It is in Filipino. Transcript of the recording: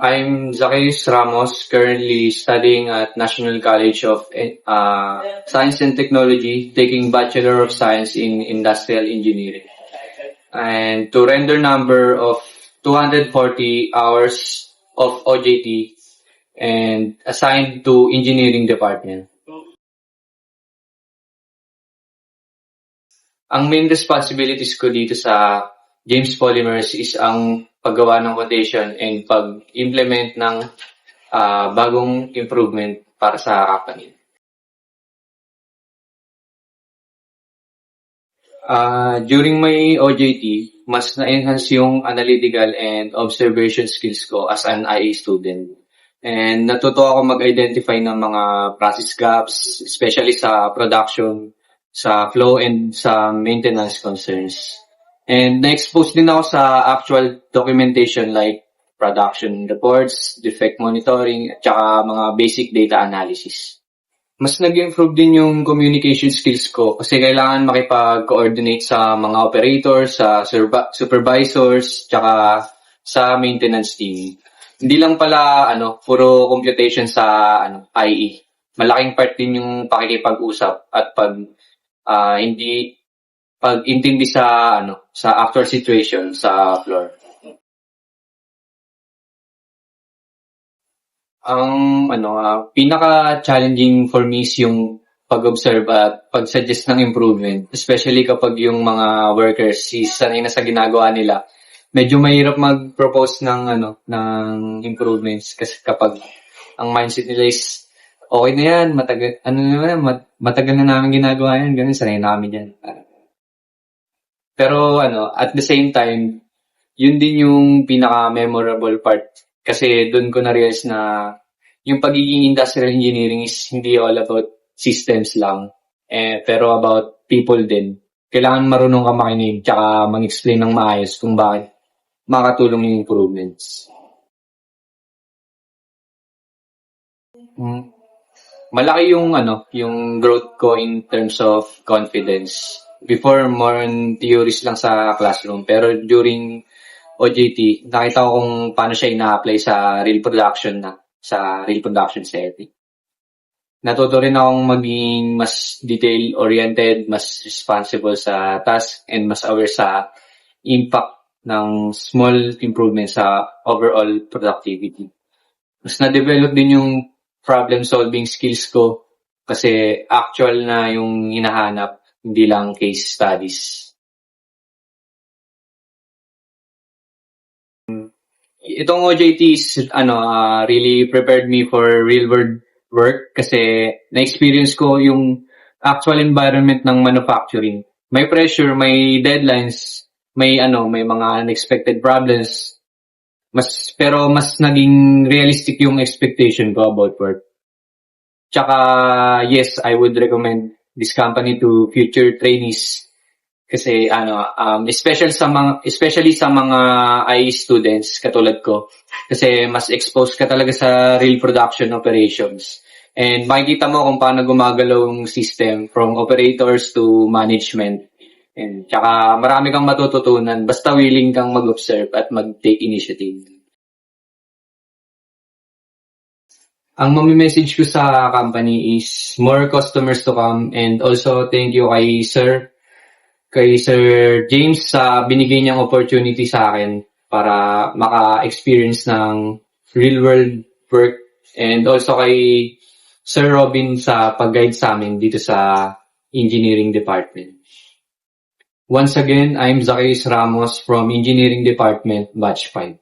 I'm Zacchaeus Ramos, currently studying at National College of Science and Technology, taking Bachelor of Science in Industrial Engineering. And to render number of 240 hours of OJT and assigned to Engineering Department. Ang main responsibilities ko dito sa James Polymers is ang paggawa ng quotation and pag-implement ng bagong improvement para sa company. During my OJT, mas na-enhance yung analytical and observation skills ko as an IA student. And natuto ako mag-identify ng mga process gaps, especially sa production, sa flow, and sa maintenance concerns. And na-expose din ako sa actual documentation like production reports, defect monitoring, at saka mga basic data analysis. Mas nag-improve din yung communication skills ko kasi kailangan makipag-coordinate sa mga operators, sa supervisors, tsaka sa maintenance team. Hindi lang pala puro computation sa IE. Malaking part din yung pakikipag-usap at pag-intindi sa actual situation sa floor. Ang pinaka-challenging for me is yung pag-observe at pag-suggest ng improvement, especially kapag yung mga workers is sanay na sa ginagawa nila. Medyo mahirap mag-propose ng improvements kasi kapag ang mindset nila is okay na yan, matagal na namin ginagawa yan, ganun, sanay namin yan. Pero at the same time, yun din yung pinaka-memorable part. Kasi doon ko na-realize na yung pagiging industrial engineering is hindi all about systems lang, pero about people din. Kailangan marunong ka makinig tsaka mag-explain ng maayos kung bakit makatulong yung improvements. Malaki yung growth ko in terms of confidence. Before, more on theories lang sa classroom. Pero during OJT, nakita ko kung paano siya ina-apply sa real production setting. Natuto rin akong maging mas detail-oriented, mas responsible sa task, and mas aware sa impact ng small improvement sa overall productivity. Mas na-develop din yung problem-solving skills ko kasi actual na yung hinahanap, hindi lang case studies. Itong OJT is really prepared me for real world work kasi na-experience ko yung actual environment ng manufacturing. May pressure, may deadlines, may mga unexpected problems. Pero mas naging realistic yung expectation ko about work. Tsaka yes, I would recommend this company to future trainees. Kasi especially sa mga IE students katulad ko, kasi mas exposed ka talaga sa real production operations. And makikita mo kung paano gumagalaw yung system from operators to management. And tsaka marami kang matututunan basta willing kang mag-observe at mag-take initiative. Ang mami-message ko sa company is more customers to come, and also thank you kay Sir James sa binigay niyang opportunity sa akin para maka-experience ng real-world work, and also kay Sir Robin sa pag-guide sa amin dito sa Engineering Department. Once again, I'm Zacchaeus Ramos from Engineering Department, Batch 5.